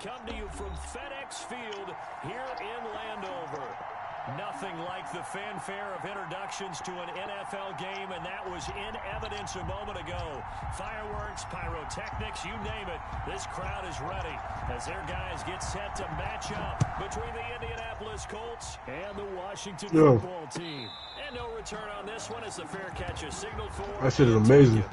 Come to you from FedEx Field here in Landover. Nothing like the fanfare of introductions to an NFL game, and that was in evidence a moment ago. Fireworks, pyrotechnics, you name it. This crowd is ready as their guys get set to match up between the Indianapolis Colts and the Washington football team. And no return on this one as the fair catch is signaled for. That shit is amazing.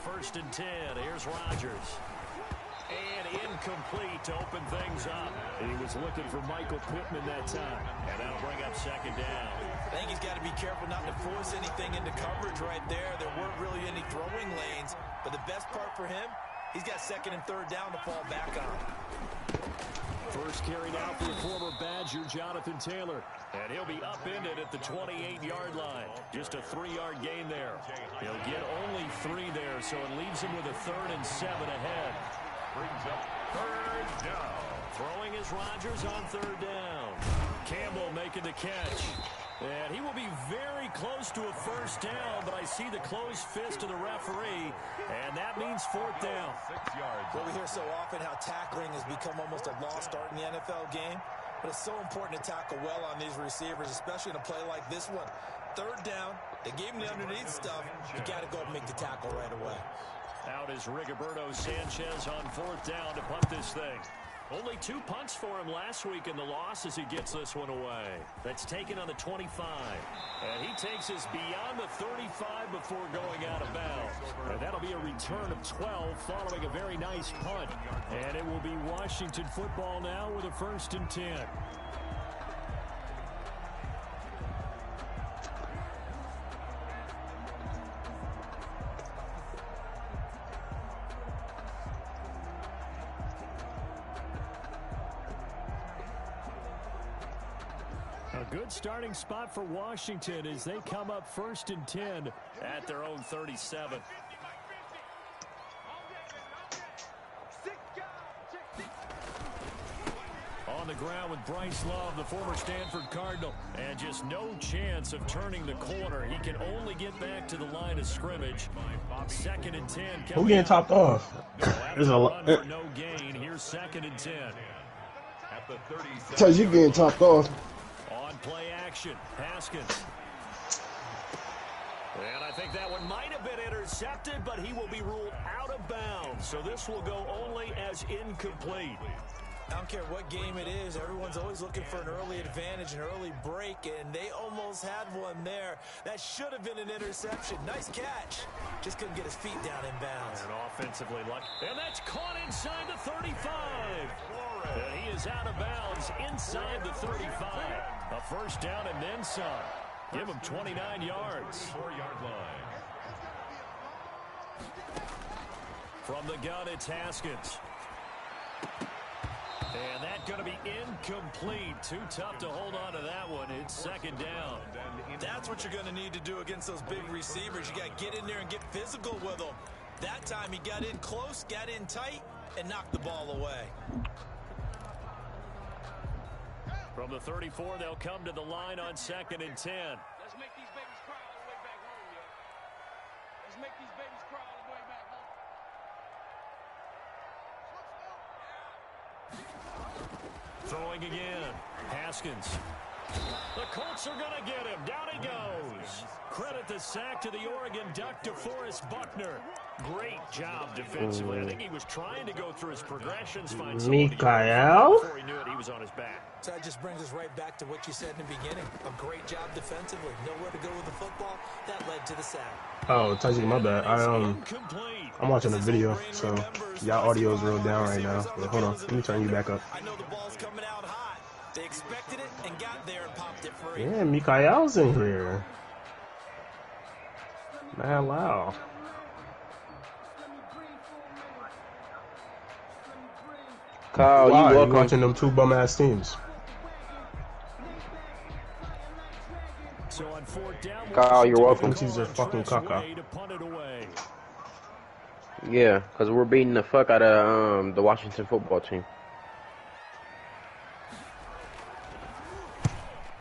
First and 10, here's Rodgers. And incomplete to open things up. He was looking for Michael Pittman that time. And that'll bring up second down. I think he's got to be careful not to force anything into coverage right there. There weren't really any throwing lanes. But the best part for him, he's got second and third down to fall back on. First carry now for former Badger Jonathan Taylor. And he'll be upended at the 28-yard line. Just a 3-yard gain there. He'll get only 3 there, so it leaves him with a 3rd and 7 ahead. Brings up third down. Throwing is Rodgers on 3rd down. Campbell making the catch. And he will be very close to a first down, but I see the closed fist of the referee, and that means 4th down. 6 yards. Well, we hear so often how tackling has become almost a lost art in the NFL game, but it's so important to tackle well on these receivers, especially in a play like this one. 3rd down, they gave him the underneath stuff. You got to go and make the tackle right away. Out is Rigoberto Sanchez on 4th down to punt this thing. Only 2 punts for him last week in the loss as he gets this one away. That's taken on the 25. And he takes us beyond the 35 before going out of bounds. And that'll be a return of 12 following a very nice punt. And it will be Washington football now with a 1st and 10. A good starting spot for Washington as they come up 1st and 10 at their own 37. On the ground with Bryce Love, the former Stanford Cardinal, and just no chance of turning the corner. He can only get back to the line of scrimmage. 2nd and 10. Who getting topped off? There's a lot. No gain. Here's 2nd and 10. At the 37. Tells you getting topped off. On play action, Haskins. And I think that one might have been intercepted, but he will be ruled out of bounds. So this will go only as incomplete. I don't care what game it is. Everyone's always looking for an early advantage, an early break, and they almost had one there. That should have been an interception. Nice catch. Just couldn't get his feet down in bounds. And offensively lucky. And that's caught inside the 35. And he is out of bounds inside the 35. A first down and then some. Give him 29 yards. 4-yard line. From the gun, it's Haskins. And that's going to be incomplete. Too tough to hold on to that one. It's 2nd down. That's what you're going to need to do against those big receivers. You got to get in there and get physical with them. That time he got in close, got in tight, and knocked the ball away. From the 34, they'll come to the line on 2nd and 10. Let's make these babies cry all the way back home, yo. Let's make these babies cry all the way back home. Throwing again. Haskins. The Colts are going to get him. Down he goes. Credit the sack to the Oregon Duck, DeForest Buckner. Great job defensively. I think he was trying to go through his progressions, find somebody before he knew it, he was on his back. So that just brings us right back to what you said in the beginning. A great job defensively. Nowhere to go with the football. That led to the sack. Oh, Tajik, my bad. I'm watching a video, so y'all audio is real down right now. But hold on, let me turn you back up. I know the ball's coming out hot. They expected it and got there and popped it free. Yeah, Mikael's in here. Man, wow. Kyle, Why? you You watching them two bum ass teams? So on fourth down, Kyle, you're welcome. Teams are fucking caca. Yeah, because we're beating the fuck out of the Washington football team.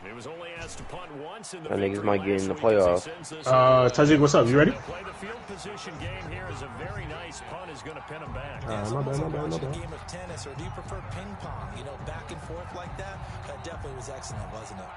It was only asked to punt once in the I think niggas might get in the playoffs. Tajik, what's up? You ready? Play the field position game here is a very nice punt is going to pin him back. My bad. A game of tennis, or do you prefer ping pong? You know, back and forth like that? That definitely was excellent, wasn't it?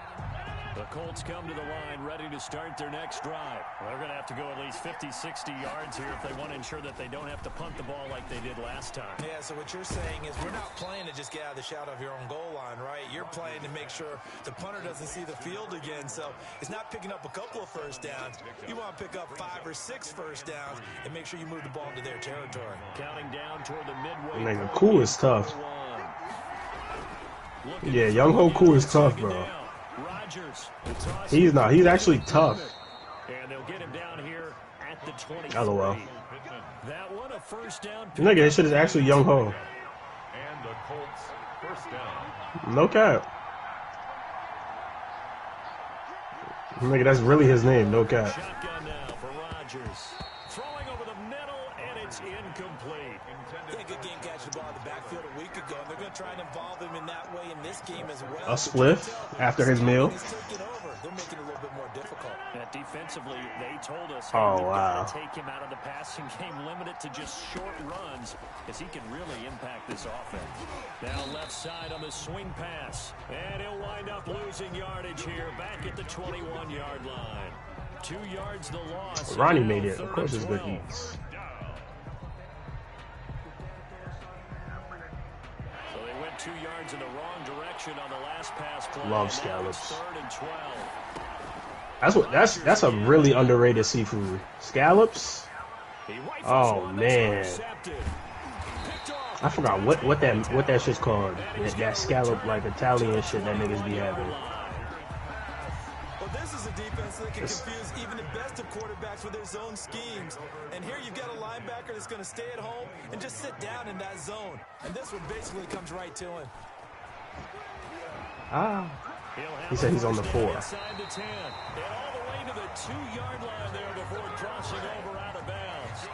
The Colts come to the line ready to start their next drive. Well, they're going to have to go at least 50, 60 yards here if they want to ensure that they don't have to punt the ball like they did last time. Yeah, so what you're saying is we're not playing to just get out of the shadow of your own goal line, right? You're playing to make sure the punter doesn't see the field again. So it's not picking up a couple of first downs. You want to pick up 5 or 6 first downs and make sure you move the ball into their territory. Counting down toward the midway. Nigga, Cool is tough. Yeah, Young Ho Cool is tough, bro. He's not. He's actually tough. And they'll get him down here at the 20. LOL. That one a first down. Nigga, this shit is actually Young Ho. And the Colts first down. No cap. Nigga, that's really his name. No cap. Shotgun now for Rodgers. Throwing over the middle, and it's incomplete. Yeah, good game catching the ball in the backfield a week ago. They're going to try and involve him in that way in this game as well. A spliff after his meal. They're making it a little bit more difficult. Defensively, they told us, oh, we've wow. got to take him out of the passing game, limit it to just short runs, because he can really impact this offense. Now left side on the swing pass, and he'll wind up losing yardage here, back at the 21-yard line. 2 yards the loss. Ronnie made it. Of course it's good eats. So they went 2 yards in the wrong direction on the last pass play. Love scallops. 3rd and 12. That's a really underrated seafood. Scallops? Oh man. I forgot what that shit's called. That scallop like Italian shit that niggas be having. Well, this is a defense that can confuse even the best of quarterbacks with their zone schemes. And here you've got a linebacker that's going to stay at home and just sit down in that zone. And this one basically comes right to him. He said he's on the 4. Inside the 10, and all the way to the 2-yard line there before crossing over out of bounds.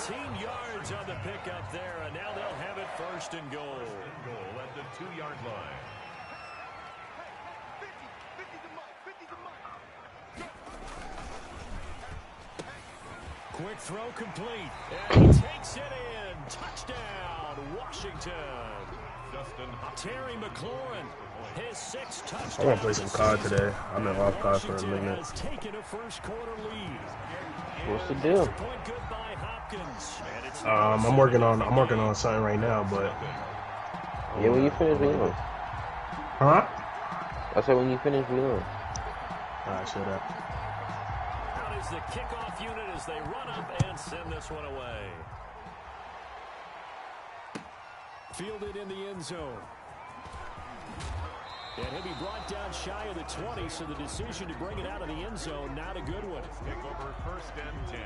19 yards on the pickup there, and now they'll have it 1st and goal. Goal at the 2-yard line. Quick throw complete, and he takes it in. Touchdown, Washington. Terry McLaurin, his 6th touchdown. I want to play some COD today. I'm in off COD for a minute. Has taken a first quarter lead. What's the deal? Point good by Hopkins. I'm working on something right now, but Yeah, when you finish, we know. huh? I said when you finish, we know. Alright, shut up. Out is the kickoff unit as they run up and send this one away. Fielded in the end zone. And he'll be brought down shy of the 20, so the decision to bring it out of the end zone, not a good one. Take over 1st and 10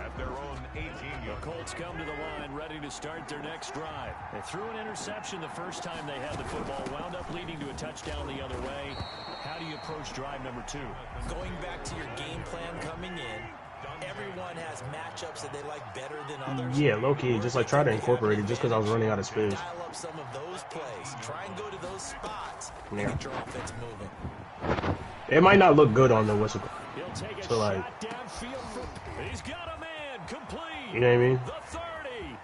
at their own 18-yard. The Colts come to the line ready to start their next drive. They threw an interception the first time they had the football, wound up leading to a touchdown the other way. How do you approach drive number 2? Going back to your game plan coming in, everyone has matchups that they like better than others. Yeah, low-key, just like try to incorporate it just because I was running out of space. Dial up some of those plays. Try and go to those spots and Yeah. get your offense moving. It might not look good on the whistle. He'll take a So, like, shot downfield for, he's got a man complete. You know what I mean? The 30.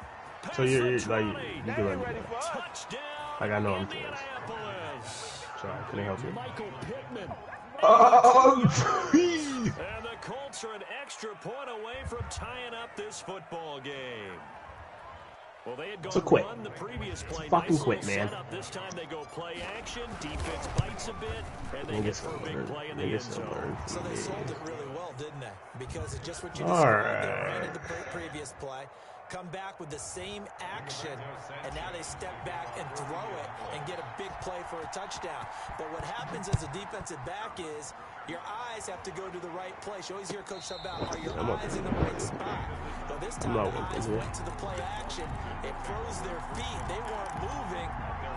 So you're pass like, the you 20. can like Touchdown Like I know I'm doing. Sorry, I couldn't help you. Michael Pittman. Oh, And the Colts are an extra point away from tying up this football game. Well, they had gone run the previous play. Fucking quit, man. This time they go play action. Defense bites a bit, and they get for a big play in the end zone. So they sold it really well, didn't they? Because it's just what you described. They ran into the previous play, come back with the same action, and now they step back and throw it and get a big play for a touchdown. But what happens as a defensive back is your eyes have to go to the right place. You always hear Coach talk about, are your eyes in the right spot? Well, this time the eyes went to the play action. It froze their feet. They weren't moving,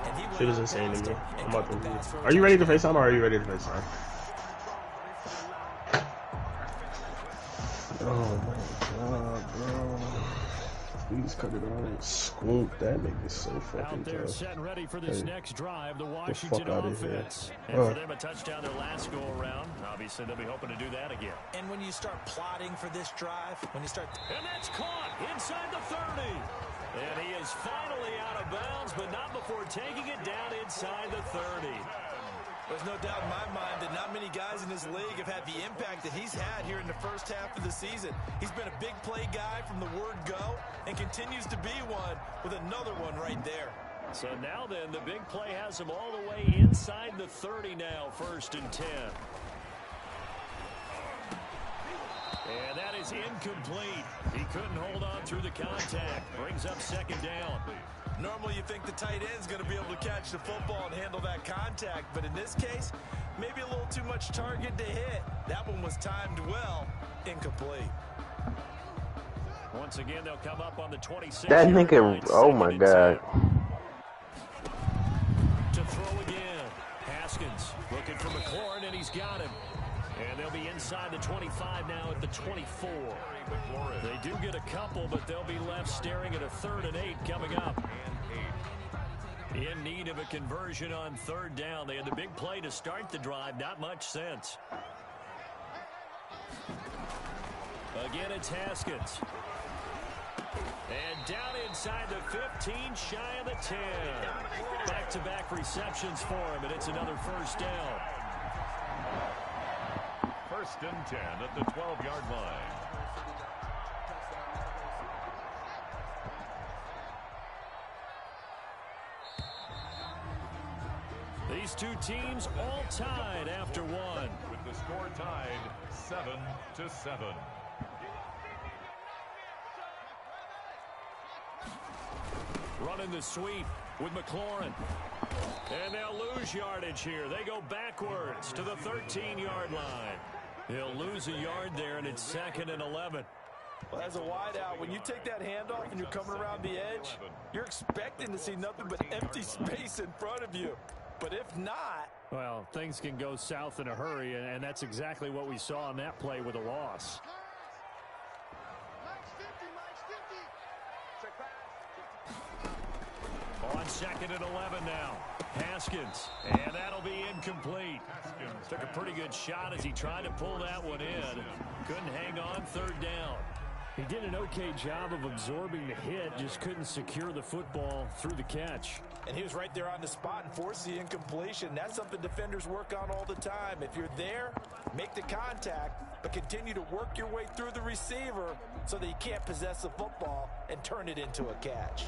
and he shit is insane to me. I'm about to. Are you ready to FaceTime or are you ready to FaceTime? Oh my god, bro. Please cut it out. Scoop. That nigga's so fucking out there tough. set ready for this next drive, the Washington offense. And for them a touchdown their last go around. Obviously they'll be hoping to do that again. And when you start plotting for this drive, when you start... And that's caught inside the 30. And he is finally out of bounds, but not before taking it down inside the 30. There's no doubt in my mind that not many guys in this league have had the impact that he's had here in the first half of the season. He's been a big play guy from the word go and continues to be one with another one right there. So now then, the big play has him all the way inside the 30 now, 1st and 10. And that is incomplete. He couldn't hold on through the contact. Brings up 2nd down. Normally you think the tight end's going to be able to catch the football and handle that contact, but in this case, maybe a little too much target to hit. That one was timed well. Incomplete. Once again, they'll come up on the 26. That nigga, oh my god. To throw again. Haskins looking for McLaurin, and he's got him. And they'll be inside the 25 now at the 24. They do get a couple, but they'll be left staring at a 3rd and 8 coming up. In need of a conversion on 3rd down. They had the big play to start the drive. Not much sense. Again, it's Haskins. And down inside the 15, shy of the 10. Back-to-back receptions for him, and it's another 1st down. 1st and 10 at the 12-yard line. These two teams all tied after one. With the score tied 7-7. Running the sweep with McLaurin. And they'll lose yardage here. They go backwards to the 13-yard line. He'll lose a yard there, and it's 2nd and 11. Well, as a wideout, when you take that handoff and you're coming around the edge, you're expecting to see nothing but empty space in front of you. But if not... Well, things can go south in a hurry, and that's exactly what we saw on that play with a loss. On 2nd and 11 now. Haskins. And that'll be incomplete. Took a pretty good shot as he tried to pull that one in. Couldn't hang on 3rd down. He did an okay job of absorbing the hit, just couldn't secure the football through the catch. And he was right there on the spot and forced the incompletion. That's something defenders work on all the time. If you're there, make the contact, but continue to work your way through the receiver so that you can't possess the football and turn it into a catch.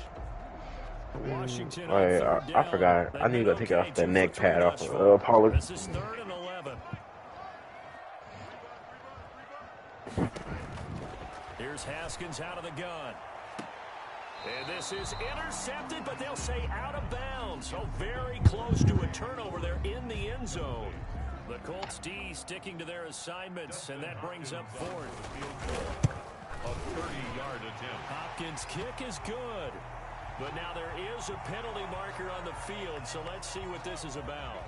Washington I forgot. I need to go take off that neck pad off of Pollard. This is 3rd and 11. Here's Haskins out of the gun. And this is intercepted, but they'll say out of bounds. So very close to a turnover there in the end zone. The Colts D sticking to their assignments, and that brings up 4th. A 30-yard attempt. Hopkins' kick is good. But now there is a penalty marker on the field, so let's see what this is about.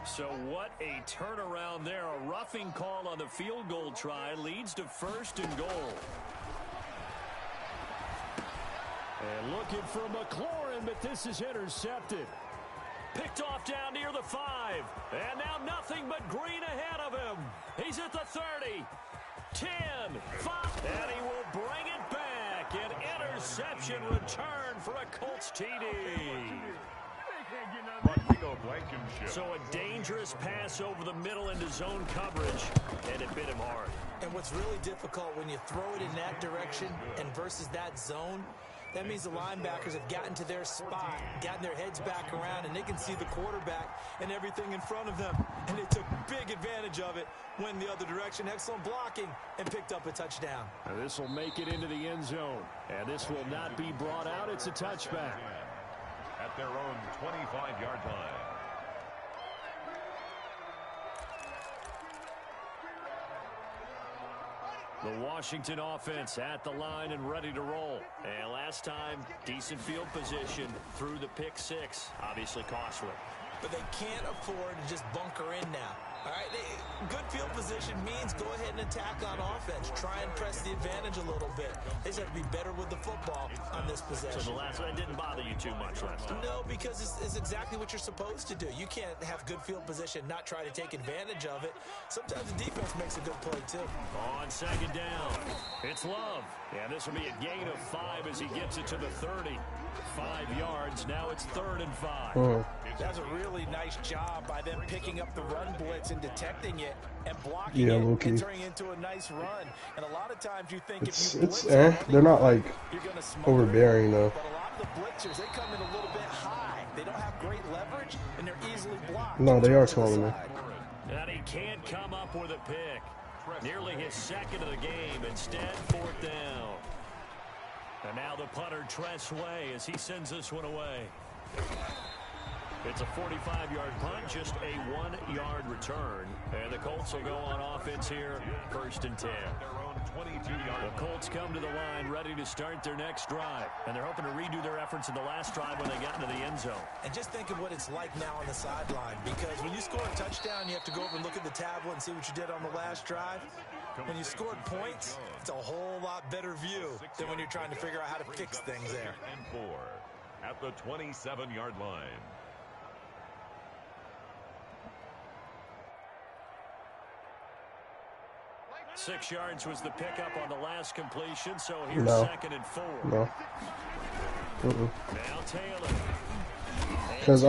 So what a turnaround there. A roughing call on the field goal try leads to 1st and goal. And looking for McLaurin, but this is intercepted. Picked off down near the 5. And now nothing but green ahead of him. He's at the 30. 10, 5. And he will bring it back. An interception return for a Colts TD. So a dangerous pass over the middle into zone coverage, and it bit him hard. And what's really difficult when you throw it in that direction and versus that zone, that means the linebackers have gotten to their spot, gotten their heads back around, and they can see the quarterback and everything in front of them. And they took big advantage of it, went the other direction, excellent blocking, and picked up a touchdown. And this will make it into the end zone. And this will not be brought out. It's a touchback. At their own 25-yard line. The Washington offense at the line and ready to roll. And last time, decent field position through the pick six. Obviously costly. But they can't afford to just bunker in now. All right, good field position means go ahead and attack on offense. Try and press the advantage a little bit. They just have to be better with the football on this possession. So the last one didn't bother you too much last time? No, because it's exactly what you're supposed to do. You can't have good field position, not try to take advantage of it. Sometimes the defense makes a good play, too. On second down, it's Love. And this will be a gain of 5 as he gets it to the 30. 5 yards. Now it's 3rd and 5. That's a really nice job by them picking up the run blitz and detecting it and blocking it and turning into a nice run. And a lot of times you think if you blitz they're not like you're going to overbearing though. But a lot of the blitzers, they come in a little bit high. They don't have great leverage and they're easily blocked. No, they are taller than. And he can't come up with a pick. Nearly his second of the game. Instead, 4th down. And now the punter, Tress Way, as he sends this one away. It's a 45-yard punt, just a 1-yard return. And the Colts will go on offense here, 1st and 10. The Colts come to the line ready to start their next drive. And they're hoping to redo their efforts in the last drive when they got into the end zone. And just think of what it's like now on the sideline. Because when you score a touchdown, you have to go over and look at the tablet and see what you did on the last drive. When you scored points, it's a whole lot better view than when you're trying to figure out how to fix things there. And 4 at the 27-yard line. Six yards was the pickup on the last completion, so here's 2nd and 4. No. Now Taylor. Because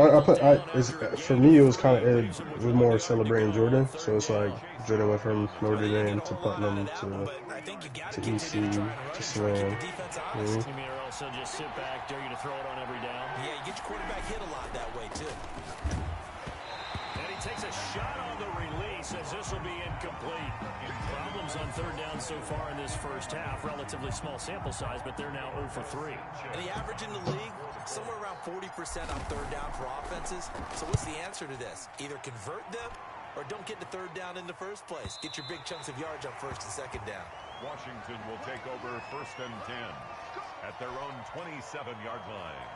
for me it was kind of it was more celebrating Jordan, so it's like Jordan went from Notre Dame to Putnam to EC to Slam. You mean also just sit back, dare you to throw it on every down? Yeah, you get your quarterback hit a lot that way too. And he takes a shot on the release as this will be incomplete. Problems on 3rd down so far in this first half. Relatively small sample size, but they're now 0 for 3. And the average in the league, somewhere around 40% on 3rd down for offenses. So what's the answer to this? Either convert them or don't get to 3rd down in the first place. Get your big chunks of yards on 1st and 2nd down. Washington will take over 1st and 10 at their own 27-yard line.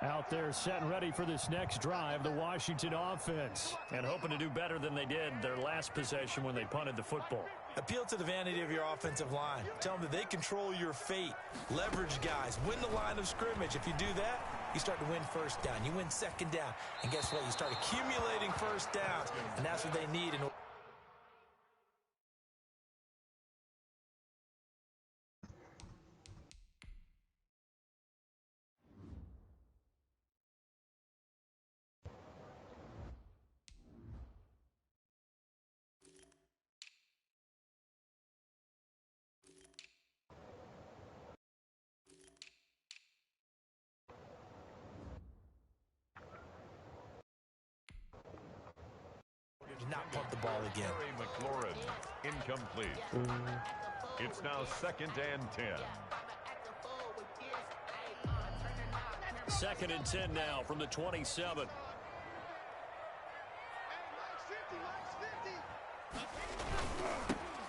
Out there set and ready for this next drive, the Washington offense. And hoping to do better than they did their last possession when they punted the football. Appeal to the vanity of your offensive line. Tell them that they control your fate. Leverage guys. Win the line of scrimmage. If you do that, you start to win 1st down. You win 2nd down. And guess what? You start accumulating 1st downs. And that's what they need in order. Not punt the ball again. McLaurin, incomplete. It's now 2nd and 10. 2nd and 10 now from the 27.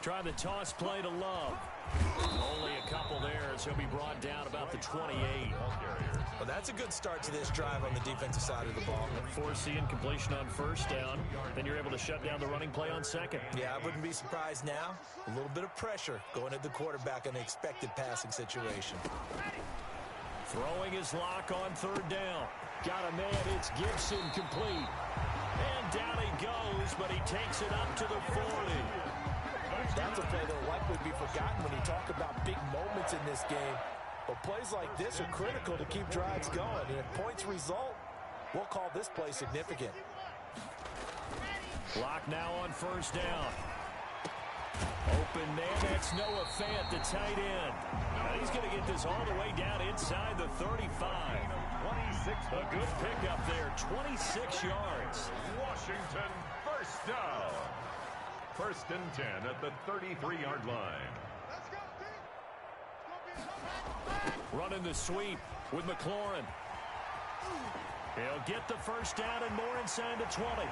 Try the toss play to Love. Only a couple there as he'll be brought down about the 28. Well, that's a good start to this drive on the defensive side of the ball. Force the incompletion on 1st down. Then you're able to shut down the running play on 2nd. Yeah, I wouldn't be surprised now. A little bit of pressure going at the quarterback in an expected passing situation. Throwing his lock on 3rd down. Got a man, it's Gibson complete. And down he goes takes it up to the 40. That's a play that will likely be forgotten when you talk about big moments in this game. But plays like this are critical to keep drives going. And if points result, we'll call this play significant. Clock now on first down. Open man, that's Noah Fant, the tight end. Now he's going to get this all the way down inside the 35. 26. A good pickup there, 26 yards. Washington, first down. First and 10 at the 33-yard line. Running the sweep with McLaurin. He'll get the first down and more inside the 20. And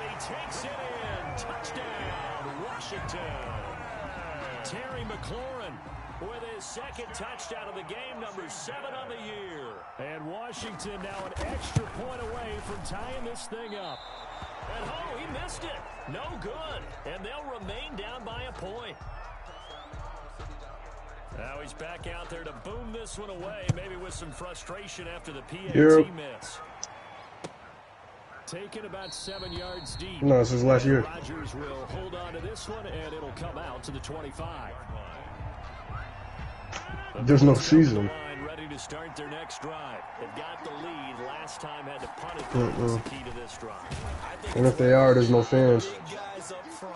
he takes it in. Touchdown, Washington. Terry McLaurin with his second touchdown of the game, number 7 on the year. And Washington now an extra point away from tying this thing up. And oh, he missed it. No good. And they'll remain down by a point. Now he's back out there to boom this one away, maybe with some frustration after the PAT miss. Taken about 7 yards deep. No, this is last year. Rodgers will hold on to this one, and it'll come out to the 25. There's no season. Ready to start their next drive. They've got the lead. Last time had to punt it. That's the key to this drive. And if they are, there's no fans. Big guys up front.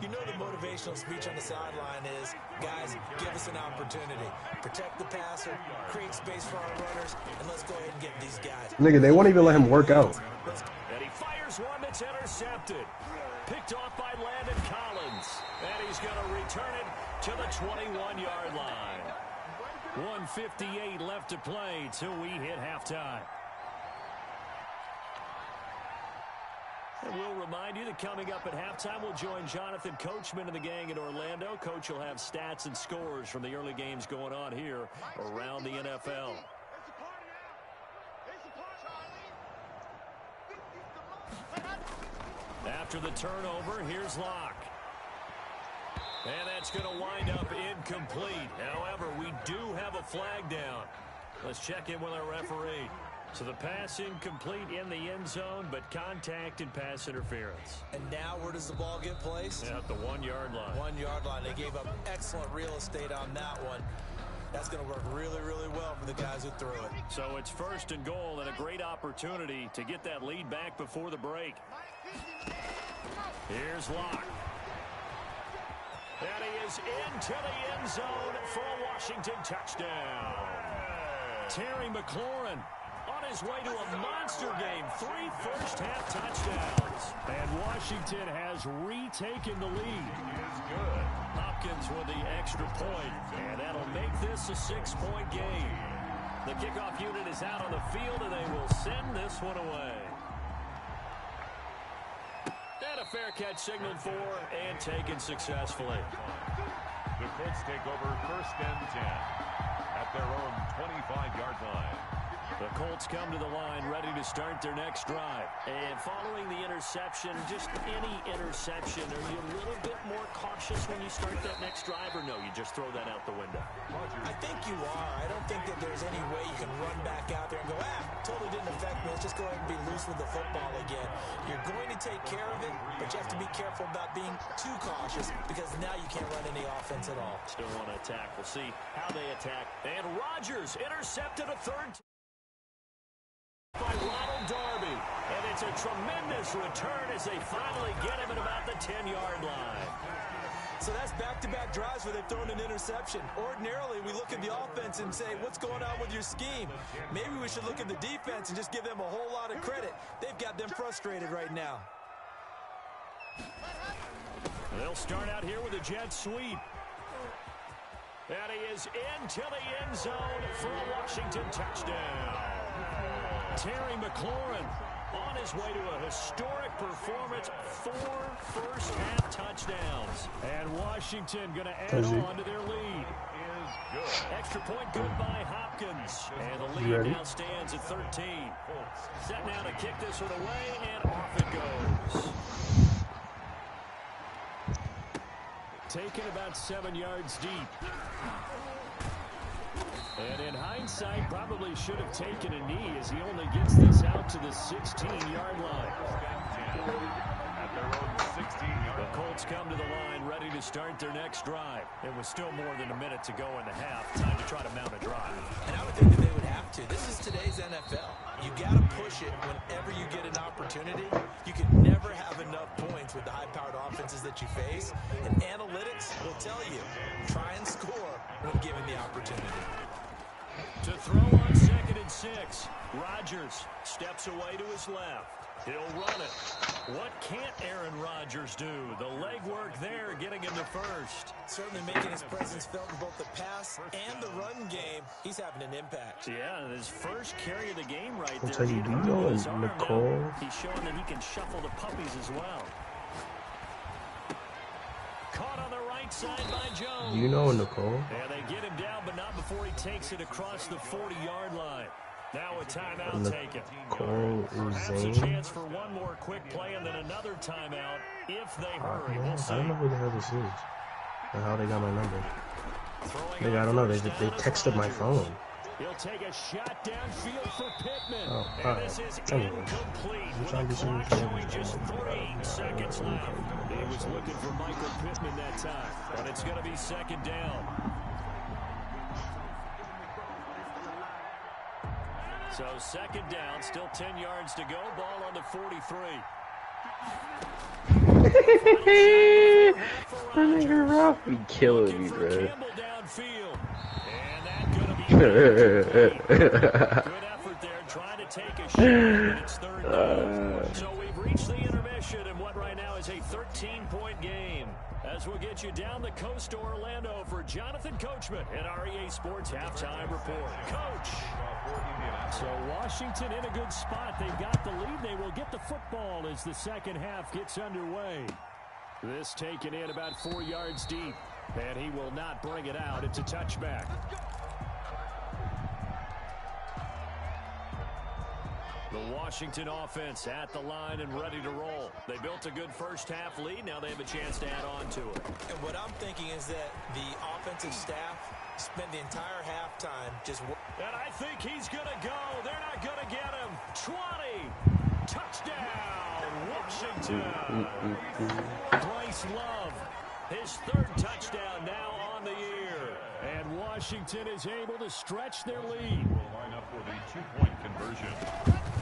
You know the motivational speech on the sideline is, guys, give us an opportunity. Protect the passer, create space for our runners, and let's go ahead and get these guys. Nigga, they won't even let him work out. And he fires one that's intercepted. Picked off by Landon Collins. And he's going to return it to the 21-yard line. 1:58 left to play till we hit halftime. And we'll remind you that coming up at halftime, we'll join Jonathan Coachman and the gang in Orlando. Coach will have stats and scores from the early games going on here around the NFL. After the turnover, here's Locke. And that's going to wind up incomplete. However, we do have a flag down. Let's check in with our referee. So the pass incomplete in the end zone, but contact and pass interference. And now where does the ball get placed? At the 1-yard line. 1-yard line. They gave up excellent real estate on that one. That's going to work really, really well for the guys who threw it. So it's first and goal and a great opportunity to get that lead back before the break. Here's Locke. And he is into the end zone for a Washington touchdown. Terry McLaurin on his way to a monster game. 3 first-half touchdowns. And Washington has retaken the lead. Hopkins with the extra point. And that'll make this a 6-point game. The kickoff unit is out on the field, and they will send this one away. And a fair catch signaled for and taken successfully. The Colts take over first and 10 at their own 25-yard line. The Colts come to the line ready to start their next drive. And following the interception, just any interception, are you a little bit more cautious when you start that next drive, or no, you just throw that out the window? I think you are. I don't think that there's any way you can run back out there and go, totally didn't affect me. Let's just go ahead and be loose with the football again. You're going to take care of it, but you have to be careful about being too cautious because now you can't run any offense at all. Still want to attack. We'll see how they attack. And Rodgers intercepted a third by Ronald Darby. And it's a tremendous return as they finally get him at about the 10-yard line. So that's back-to-back drives where they've thrown an interception. Ordinarily, we look at the offense and say, what's going on with your scheme? Maybe we should look at the defense and just give them a whole lot of credit. They've got them frustrated right now. They'll start out here with a jet sweep. And he is into the end zone for a Washington touchdown. Terry McLaurin on his way to a historic performance, 4 first-half touchdowns. And Washington going to add on to their lead. Extra point good by Hopkins. And the lead now stands at 13. Set now to kick this one away, and off it goes. Taken about 7 yards deep. And in hindsight, probably should have taken a knee as he only gets this out to the 16-yard line. At their own 16 Colts come to the line, ready to start their next drive. It was still more than a minute to go in the half. Time to try to mount a drive. And I would think that they would have to. This is today's NFL. You got to push it whenever you get an opportunity. You can never have enough points with the high-powered offenses that you face. And analytics will tell you, try and score when given the opportunity. To throw on 2nd and 6, Rodgers steps away to his left. He'll run it. What can't Aaron Rodgers do? The legwork there getting him to first. Certainly making his presence felt in both the pass and the run game. He's having an impact. Yeah, his first carry of the game right I'll there. tell you, do you know Nicole? He's showing that he can shuffle the puppies as well. Caught on the right side by Jones. You know Nicole? Yeah, they get him down, but not before he takes it across the 40-yard line. Now a timeout taken. Nicole A chance for one more quick play and then another timeout if they hurry. We'll see. I don't know who the hell this is or how they got my number. Maybe, I don't know. They texted my phone. He'll take a shot downfield for Pittman. Oh, and this is incomplete with a clock showing just 3 seconds left. He was looking for Michael Pittman that time, but it's going to be 2nd down. So 2nd down, still 10 yards to go. Ball on the 43. That nigga Ralph be killing me, bro. Downfield. And that's going to be good effort there, trying to take a shot, but it's 3rd down. So we've reached the intermission in what right now is a 13-point game. As we'll get you down the coast to Orlando for Jonathan Coachman at our EA Sports Halftime Report. Coach! So Washington in a good spot. They've got the lead. They will get the football as the second half gets underway. This taken in about 4 yards deep. And he will not bring it out. It's a touchback. The Washington offense at the line and ready to roll. They built a good first half lead. Now they have a chance to add on to it. And what I'm thinking is that the offensive staff spent the entire halftime just working. And I think he's going to go. They're not going to get him. 20. Touchdown, Washington. Bryce Love, his 3rd touchdown now on the year. And Washington is able to stretch their lead. Will line up for the 2-point conversion.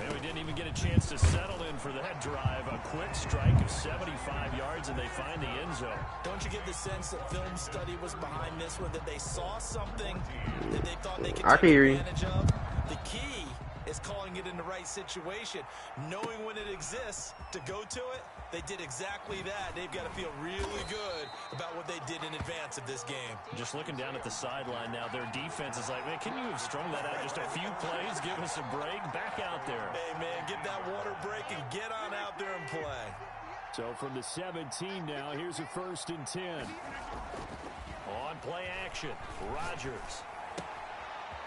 And we didn't even get a chance to settle in for that drive. A quick strike of 75 yards, and they find the end zone. Don't you get the sense that film study was behind this one, that they saw something that they thought they could take advantage of? The key is calling it in the right situation, knowing when it exists to go to it. They did exactly that. They've got to feel really good about what they did in advance of this game. Just looking down at the sideline now, their defense is like, man, can you have strung that out just a few plays? Give us a break. Back out there. Hey, man, get that water break and get on out there and play. So from the 17 now, here's a 1st and 10. On play action, Rodgers.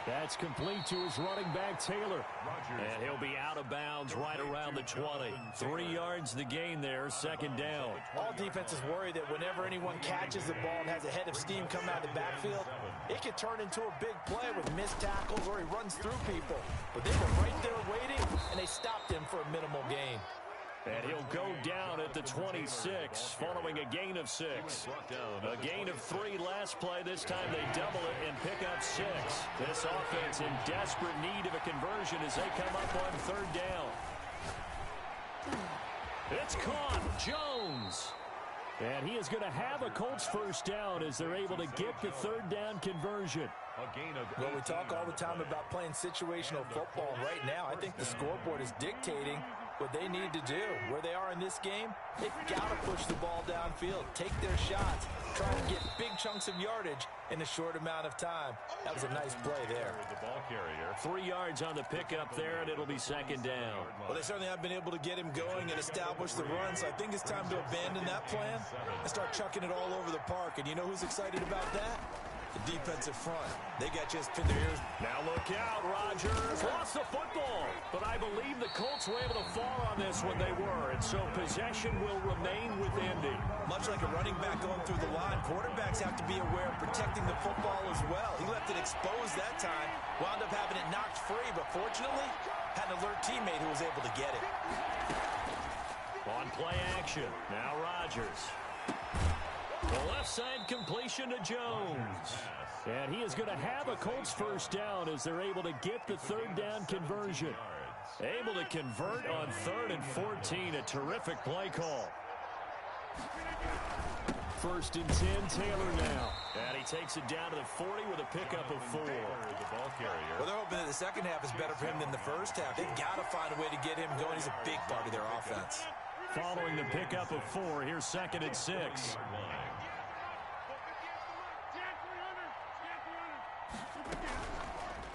That's complete to his running back, Taylor. And he'll be out of bounds right around the 20. 3 yards the gain there, 2nd down. All defenses worry that whenever anyone catches the ball and has a head of steam come out of the backfield, it could turn into a big play with missed tackles or he runs through people. But they were right there waiting, and they stopped him for a minimal gain. And he'll go down at the 26 following a gain of 6. A gain of 3 last play. This time they double it and pick up 6. This offense in desperate need of a conversion as they come up on 3rd down. It's caught. Jones. And he is going to have a Colts 1st down as they're able to get the 3rd down conversion. Well, we talk all the time about playing situational football. Right now, I think the scoreboard is dictating what they need to do. Where they are in this game, they've got to push the ball downfield, take their shots, try to get big chunks of yardage in a short amount of time. That was a nice play there. The ball carrier. 3 yards on the pickup there, and it'll be 2nd down. Well, they certainly have been able to get him going and establish the run, so I think it's time to abandon that plan and start chucking it all over the park. And you know who's excited about that? The defensive front. They got just pinned their ears. Now look out, Rodgers lost the football. But I believe the Colts were able to fall on this when they were, and so possession will remain with Indy. Much like a running back going through the line, quarterbacks have to be aware of protecting the football as well. He left it exposed that time, wound up having it knocked free, but fortunately, had an alert teammate who was able to get it. On play action, now Rodgers. The left side completion to Jones. And he is going to have a Colts first down as they're able to get the third down conversion. Able to convert on 3rd and 14. A terrific play call. 1st and 10, Taylor now. And he takes it down to the 40 with a pickup of 4. Well, they're hoping that the second half is better for him than the first half. They've got to find a way to get him going. He's a big part of their offense. Following the pickup of 4, here's 2nd and 6.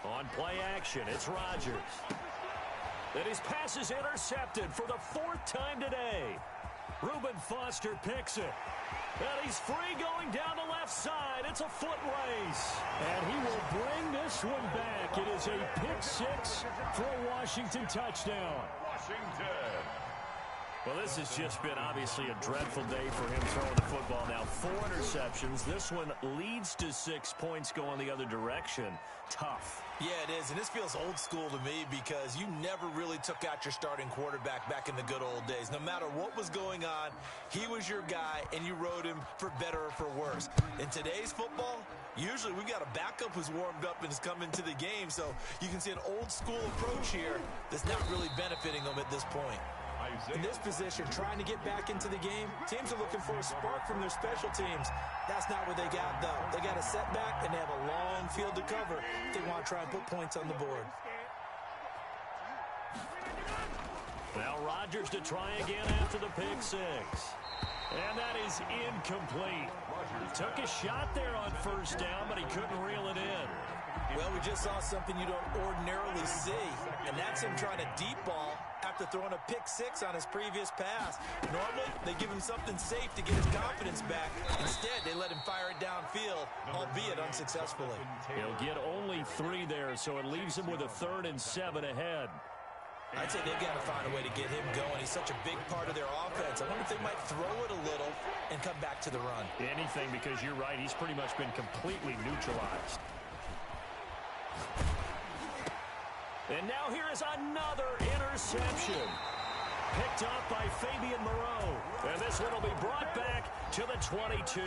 On play action, it's Rodgers. And his pass is intercepted for the 4th time today. Reuben Foster picks it. And he's free going down the left side. It's a foot race. And he will bring this one back. It is a pick 6 for a Washington touchdown. Well, this has just been obviously a dreadful day for him throwing the football. Now 4 interceptions. This one leads to 6 points going the other direction. Tough. Yeah, it is, and this feels old school to me because you never really took out your starting quarterback back in the good old days. No matter what was going on, he was your guy, and you rode him for better or for worse. In today's football, usually we got a backup who's warmed up and has come into the game, so you can see an old school approach here that's not really benefiting them at this point. In this position, trying to get back into the game, teams are looking for a spark from their special teams. That's not what they got, though. They got a setback, and they have a long field to cover if they want to try and put points on the board. Now Rodgers to try again after the pick 6. And that is incomplete. Took a shot there on 1st down, but he couldn't reel it in. Well, we just saw something you don't ordinarily see, and that's him trying to deep ball after throwing a pick 6 on his previous pass. Normally, they give him something safe to get his confidence back. Instead, they let him fire it downfield, albeit unsuccessfully. He'll get only 3 there, so it leaves him with a 3rd and 7 ahead. I'd say they've got to find a way to get him going. He's such a big part of their offense. I wonder if they might throw it a little and come back to the run. Anything, because you're right, he's pretty much been completely neutralized. And now here is another interception. Picked up by Fabian Moreau. And this one will be brought back to the 22.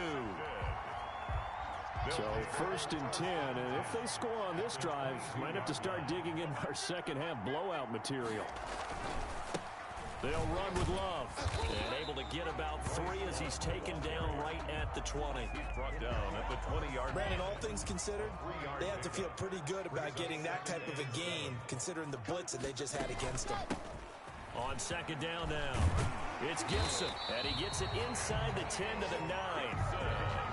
So 1st and 10, and if they score on this drive, might have to start digging in our second half blowout material. They'll run with Love, and able to get about 3 as he's taken down right at the 20. He's brought down at the 20-yard line. Brandon, all things considered, they have to feel pretty good about getting that type of a gain, considering the blitz that they just had against them. On 2nd down now, it's Gibson, and he gets it inside the 10 to the 9.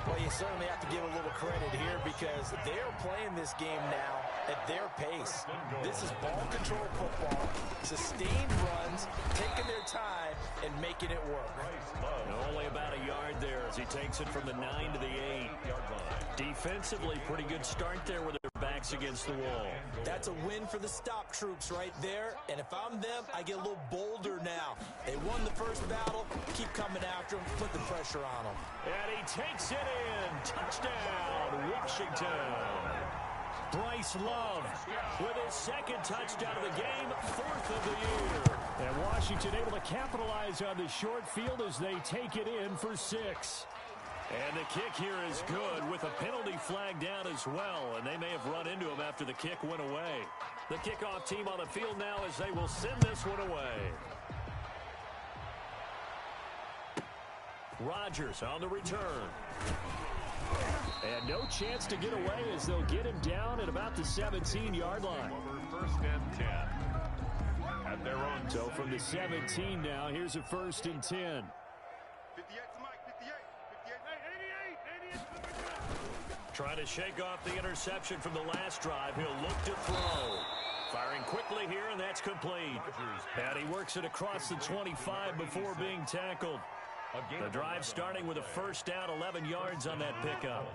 Well, you certainly have to give a little credit here because they are playing this game now at their pace. This is ball control football, sustained runs, taking their time, and making it work. Only about a yard there as he takes it from the 9 to the 8-yard line. Defensively, pretty good start there with their backs against the wall. That's a win for the stop troops right there, and if I'm them, I get a little bolder now. They won the first battle, keep coming after them, put the pressure on them. And he takes it in. Touchdown, Washington. Bryce Love with his 2nd touchdown of the game, 4th of the year. And Washington able to capitalize on the short field as they take it in for 6. And the kick here is good with a penalty flag down as well, and they may have run into him after the kick went away. The kickoff team on the field now as they will send this one away. Rodgers on the return. And no chance to get away as they'll get him down at about the 17-yard line. Over 1st and 10 at their own. So from the 17 now, here's a 1st and 10. 58 to Mike, 58, 88. Trying to shake off the interception from the last drive. He'll look to throw. Firing quickly here, and that's complete. And he works it across the 25 before being tackled. The drive starting with a 1st down, 11 yards on that pickup.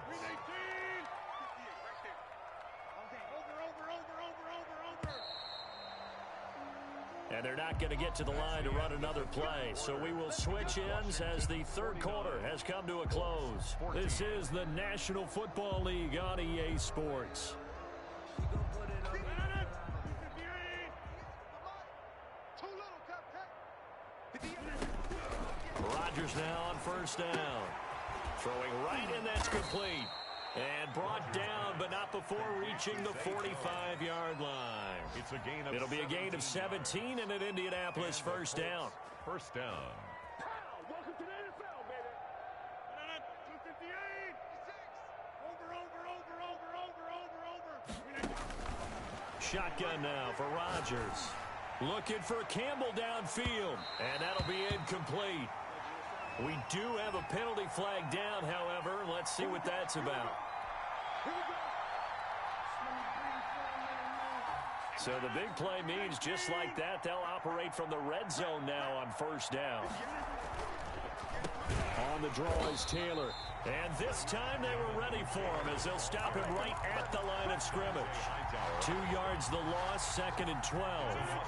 And they're not going to get to the line to run another play. So we will switch ends as the 3rd quarter has come to a close. This is the National Football League on EA Sports. Rodgers now on first down. Throwing right, and that's complete. And brought down, but not before reaching the 45-yard line. It'll be a gain of 17 and an Indianapolis first down. First down. Welcome to the NFL, baby. 258. Over. Shotgun now for Rodgers. Looking for Campbell downfield, and that'll be incomplete. We do have a penalty flag down, however. Let's see what that's about. So the big play means just like that, they'll operate from the red zone now on first down. On the draw is Taylor. And this time they were ready for him as they'll stop him right at the line of scrimmage. 2 yards the loss, 2nd and 12.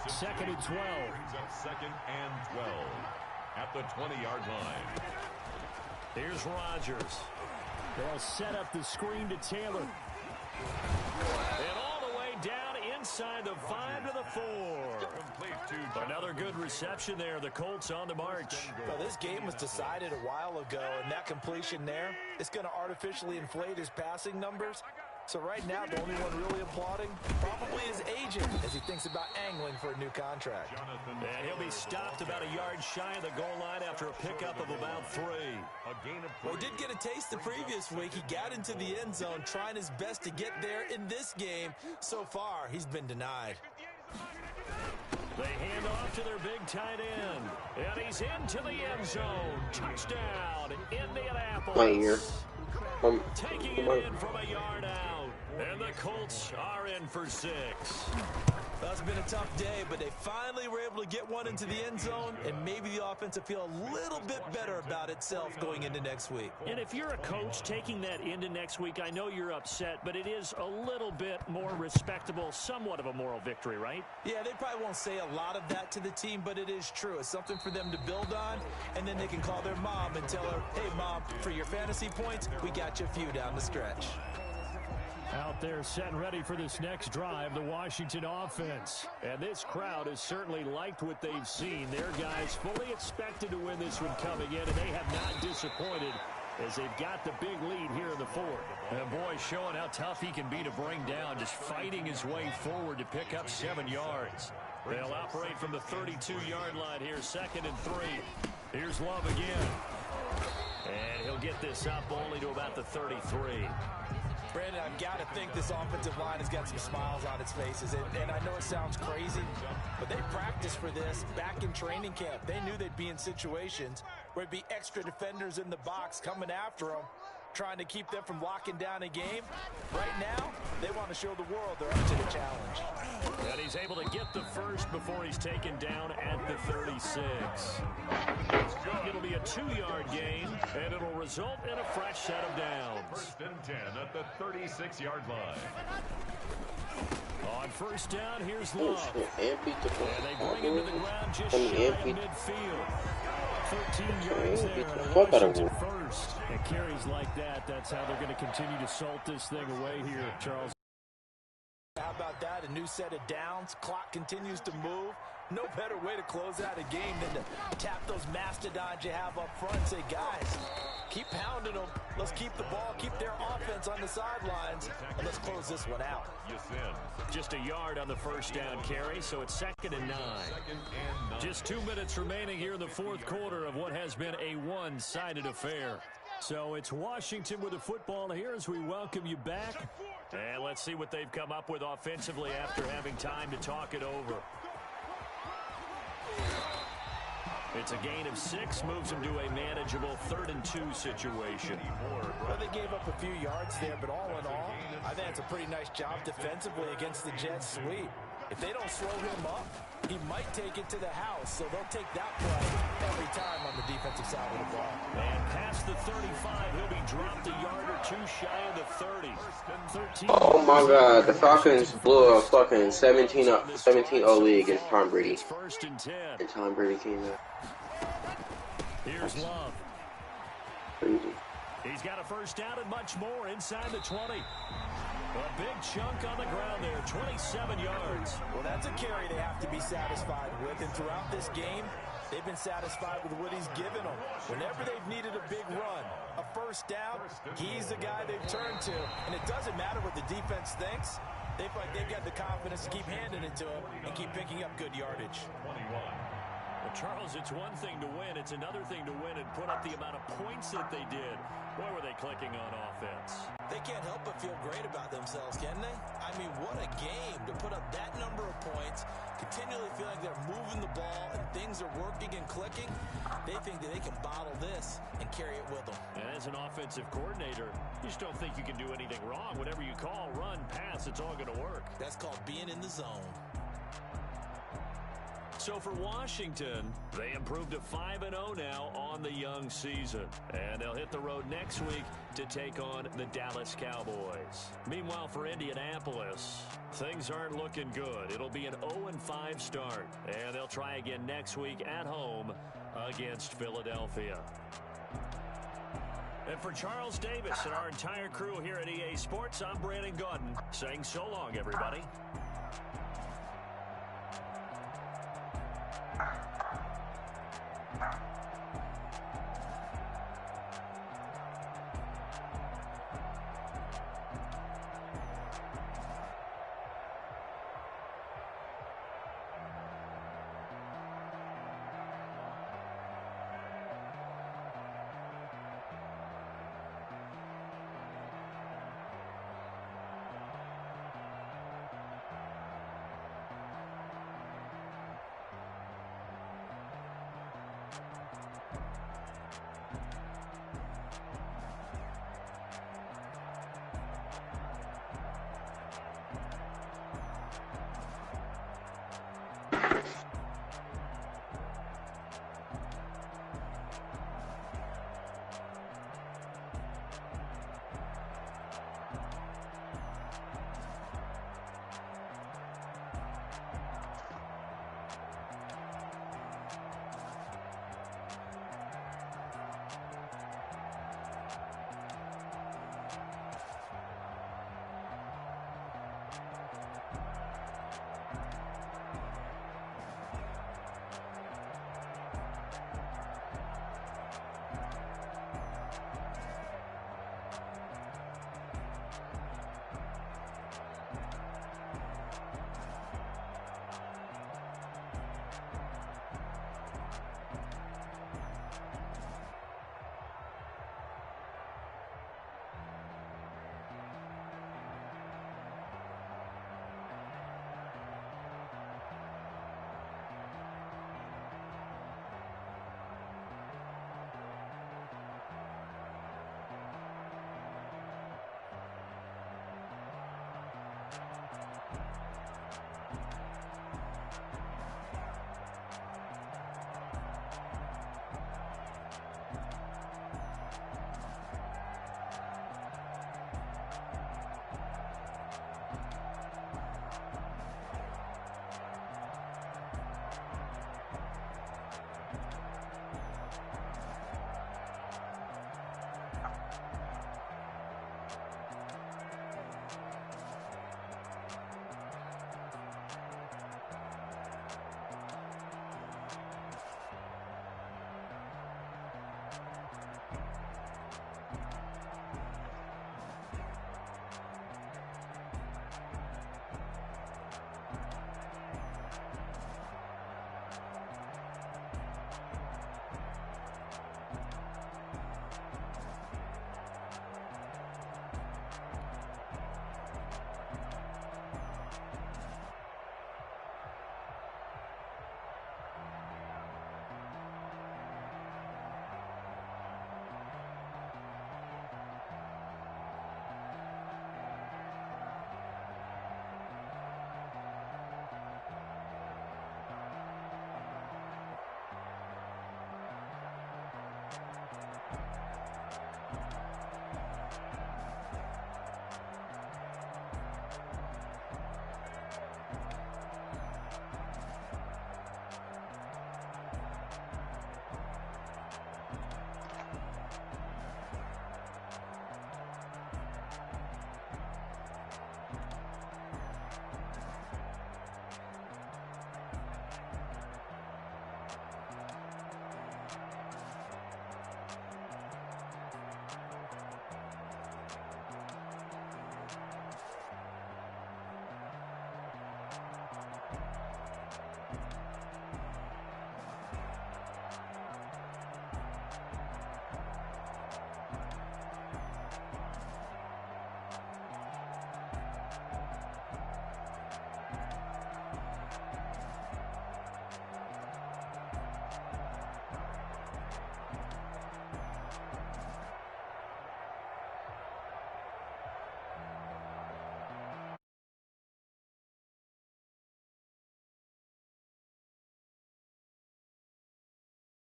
2nd and 12. Second and 12 at the 20-yard line. Here's Rodgers. They'll set up the screen to Taylor. And all the way down inside the 5 to the 4. Another good reception there. The Colts on the march. Well, this game was decided a while ago, and that completion there is going to artificially inflate his passing numbers. So right now, the only one really applauding probably his agent as he thinks about angling for a new contract. And he'll be stopped about a yard shy of the goal line after a pickup of about 3. Well, he did get a taste the previous week. He got into the end zone trying his best to get there in this game. So far, he's been denied. They hand off to their big tight end. And he's into the end zone. Touchdown, Indianapolis. My ear. Taking it in from a yard out. And the Colts are in for 6. Well, it's been a tough day, but they finally were able to get one into the end zone, and maybe the offense will feel a little bit better about itself going into next week. And if you're a coach taking that into next week, I know you're upset, but it is a little bit more respectable, somewhat of a moral victory, right? Yeah, they probably won't say a lot of that to the team, but it is true. It's something for them to build on, and then they can call their mom and tell her, hey, Mom, for your fantasy points, we got you a few down the stretch. Out there set and ready for this next drive, the Washington offense. And this crowd has certainly liked what they've seen. Their guys fully expected to win this one coming in, and they have not disappointed as they've got the big lead here in the 4th. And boy, showing how tough he can be to bring down, just fighting his way forward to pick up 7 yards. They'll operate from the 32-yard line here, 2nd and 3. Here's Love again. And he'll get this up only to about the 33. Brandon, I've got to think this offensive line has got some smiles on its faces. And I know it sounds crazy, but they practiced for this back in training camp. They knew they'd be in situations where there'd be extra defenders in the box coming after them, trying to keep them from locking down a game. Right now, they want to show the world they're up to the challenge. And he's able to get the first before he's taken down at the 36. It'll be a 2-yard gain, and it'll result in a fresh set of downs. 1st and 10 at the 36-yard line. On first down, here's Love. And they bring him to the ground just shy of midfield. 13 yards there at a Washington first. And carries like that, that's how they're going to continue to salt this thing away here, Charles. How about that? A new set of downs. Clock continues to move. No better way to close out a game than to tap those mastodons you have up front and say, guys, keep pounding them. Let's keep the ball, keep their offense on the sidelines, and let's close this one out. Just a yard on the first down carry, so it's 2nd and 9. Just 2 minutes remaining here in the 4th quarter of what has been a one-sided affair. So it's Washington with the football here as we welcome you back. And let's see what they've come up with offensively after having time to talk it over. It's a gain of 6, moves them to a manageable 3rd and 2 situation. Well, they gave up a few yards there, but all in all, I think it's a pretty nice job defensively against the Jets sweep. If they don't slow him up, he might take it to the house, so they'll take that play every time on the defensive side of the ball. And past the 35, he'll be dropped a yard or 2 shy of the 30. 13 oh my God, the Falcons blew a fucking 17-0 lead against Tom Brady. 1st and 10. And Tom Brady came out. Here's Love. Crazy. He's got a first down and much more inside the 20. A big chunk on the ground there, 27 yards. Well, that's a carry they have to be satisfied with. And throughout this game, they've been satisfied with what he's given them. Whenever they've needed a big run, a first down, he's the guy they've turned to. And it doesn't matter what the defense thinks. They feel like they've got the confidence to keep handing it to him and keep picking up good yardage. Well, Charles, it's one thing to win. It's another thing to win and put up the amount of points that they did. Boy, were they clicking on offense. They can't help but feel great about themselves, can they? I mean, what a game to put up that number of points, continually feel like they're moving the ball and things are working and clicking. They think that they can bottle this and carry it with them. And as an offensive coordinator, you just don't think you can do anything wrong. Whatever you call, run, pass, it's all going to work. That's called being in the zone. So for Washington, they improved to 5-0 now on the young season. And they'll hit the road next week to take on the Dallas Cowboys. Meanwhile, for Indianapolis, things aren't looking good. It'll be an 0-5 start. And they'll try again next week at home against Philadelphia. And for Charles Davis and our entire crew here at EA Sports, I'm Brandon Gaudin saying so long, everybody.